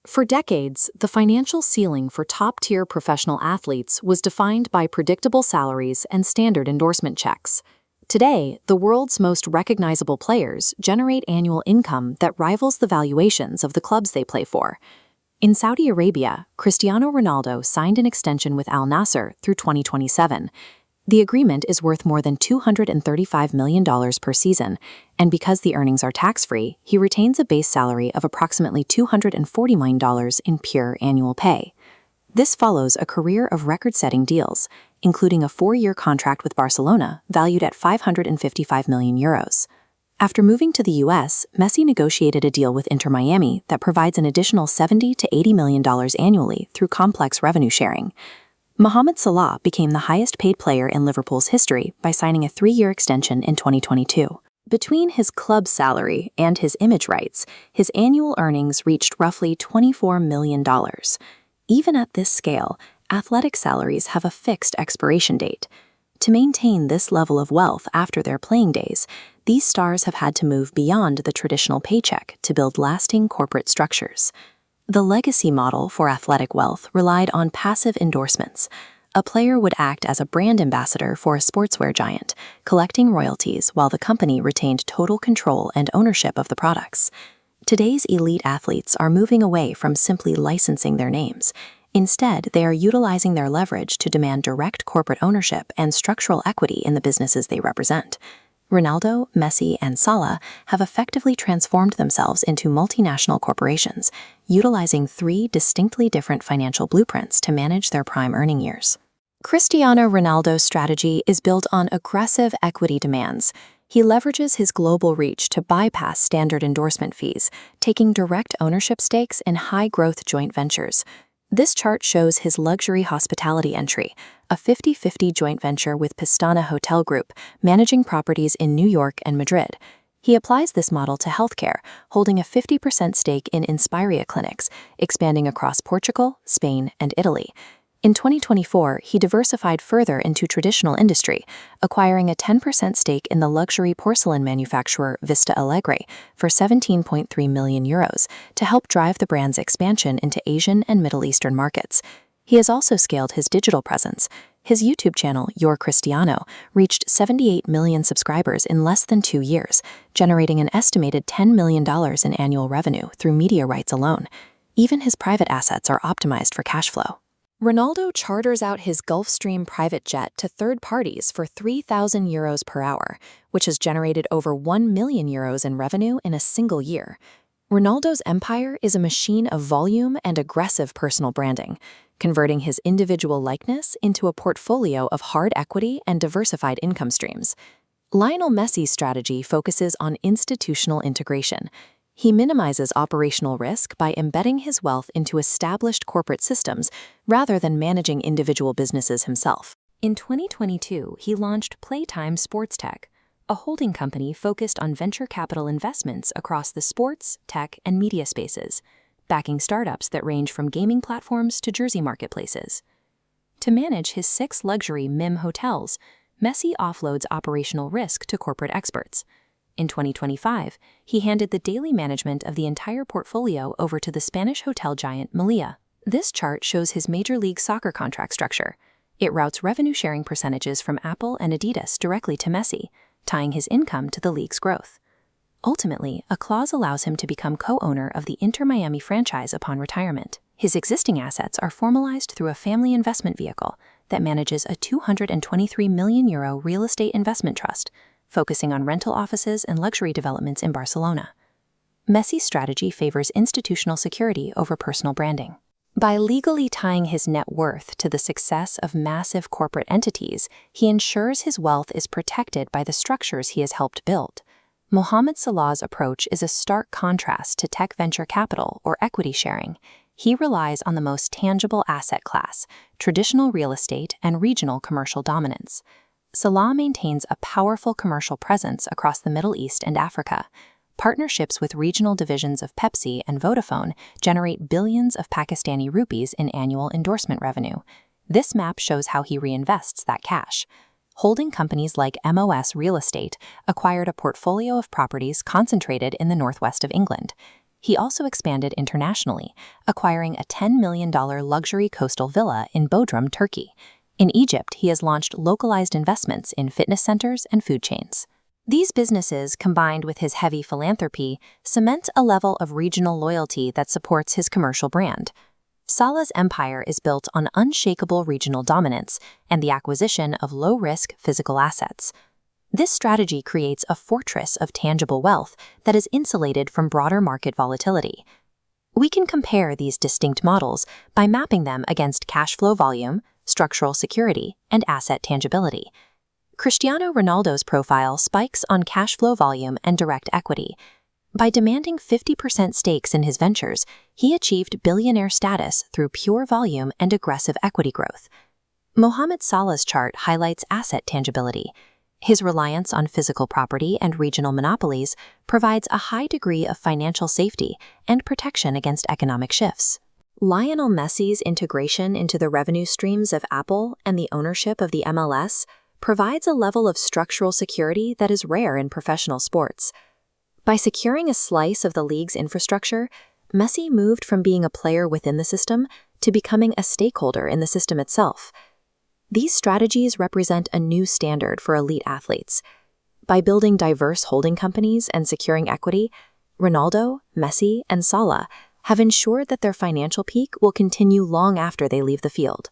For decades, the financial ceiling for top-tier professional athletes was defined by predictable salaries and standard endorsement checks. Today, the world's most recognizable players generate annual income that rivals the valuations of the clubs they play for. In Saudi Arabia, Cristiano Ronaldo signed an extension with Al Nassr through 2027. The agreement is worth more than $235 million per season, and because the earnings are tax-free, he retains a base salary of approximately $240 million in pure annual pay. This follows a career of record-setting deals, including a 4-year contract with Barcelona valued at €555 million. After moving to the US, Messi negotiated a deal with Inter Miami that provides an additional $70 to $80 million annually through complex revenue sharing. Mohamed Salah became the highest-paid player in Liverpool's history by signing a 3-year extension in 2022. Between his club salary and his image rights, his annual earnings reached roughly $24 million. Even at this scale, athletic salaries have a fixed expiration date. To maintain this level of wealth after their playing days, these stars have had to move beyond the traditional paycheck to build lasting corporate structures. The legacy model for athletic wealth relied on passive endorsements. A player would act as a brand ambassador for a sportswear giant, collecting royalties while the company retained total control and ownership of the products. Today's elite athletes are moving away from simply licensing their names. Instead, they are utilizing their leverage to demand direct corporate ownership and structural equity in the businesses they represent. Ronaldo, Messi, and Salah have effectively transformed themselves into multinational corporations, utilizing 3 distinctly different financial blueprints to manage their prime earning years. Cristiano Ronaldo's strategy is built on aggressive equity demands. He leverages his global reach to bypass standard endorsement fees, taking direct ownership stakes in high-growth joint ventures. This chart shows his luxury hospitality entry, a 50-50 joint venture with Pistana Hotel Group, managing properties in New York and Madrid. He applies this model to healthcare, holding a 50% stake in Inspiria clinics, expanding across Portugal, Spain, and Italy. In 2024, he diversified further into traditional industry, acquiring a 10% stake in the luxury porcelain manufacturer Vista Alegre for €17.3 million to help drive the brand's expansion into Asian and Middle Eastern markets. He has also scaled his digital presence. His YouTube channel, Your Cristiano, reached 78 million subscribers in less than 2 years, generating an estimated $10 million in annual revenue through media rights alone. Even his private assets are optimized for cash flow. Ronaldo charters out his Gulfstream private jet to third parties for €3,000 per hour, which has generated over €1 million in revenue in a single year. Ronaldo's empire is a machine of volume and aggressive personal branding, converting his individual likeness into a portfolio of hard equity and diversified income streams. Lionel Messi's strategy focuses on institutional integration. He minimizes operational risk by embedding his wealth into established corporate systems rather than managing individual businesses himself. In 2022, he launched Playtime Sports Tech, a holding company focused on venture capital investments across the sports, tech, and media spaces, backing startups that range from gaming platforms to jersey marketplaces. To manage his 6 luxury MIM hotels, Messi offloads operational risk to corporate experts. In 2025, he handed the daily management of the entire portfolio over to the Spanish hotel giant Melia. This chart shows his Major League Soccer contract structure. It routes revenue-sharing percentages from Apple and Adidas directly to Messi, tying his income to the league's growth. Ultimately, a clause allows him to become co-owner of the Inter Miami franchise upon retirement. His existing assets are formalized through a family investment vehicle that manages a €223 million real estate investment trust, focusing on rental offices and luxury developments in Barcelona. Messi's strategy favors institutional security over personal branding. By legally tying his net worth to the success of massive corporate entities, he ensures his wealth is protected by the structures he has helped build. Mohamed Salah's approach is a stark contrast to tech venture capital or equity sharing. He relies on the most tangible asset class, traditional real estate, and regional commercial dominance. Salah maintains a powerful commercial presence across the Middle East and Africa. Partnerships with regional divisions of Pepsi and Vodafone generate billions of Pakistani rupees in annual endorsement revenue. This map shows how he reinvests that cash. Holding companies like MOS Real Estate acquired a portfolio of properties concentrated in the northwest of England. he also expanded internationally, acquiring a $10 million luxury coastal villa in Bodrum, Turkey. In Egypt, he has launched localized investments in fitness centers and food chains. These businesses, combined with his heavy philanthropy, cement a level of regional loyalty that supports his commercial brand. Salah's empire is built on unshakable regional dominance and the acquisition of low-risk physical assets. This strategy creates a fortress of tangible wealth that is insulated from broader market volatility. We can compare these distinct models by mapping them against cash flow volume, structural security, and asset tangibility. Cristiano Ronaldo's profile spikes on cash flow volume and direct equity. By demanding 50% stakes in his ventures, he achieved billionaire status through pure volume and aggressive equity growth. Mohamed Salah's chart highlights asset tangibility. His reliance on physical property and regional monopolies provides a high degree of financial safety and protection against economic shifts. Lionel Messi's integration into the revenue streams of Apple and the ownership of the MLS provides a level of structural security that is rare in professional sports. By securing a slice of the league's infrastructure, Messi moved from being a player within the system to becoming a stakeholder in the system itself. These strategies represent a new standard for elite athletes. By building diverse holding companies and securing equity, Ronaldo, Messi, and Salah have ensured that their financial peak will continue long after they leave the field.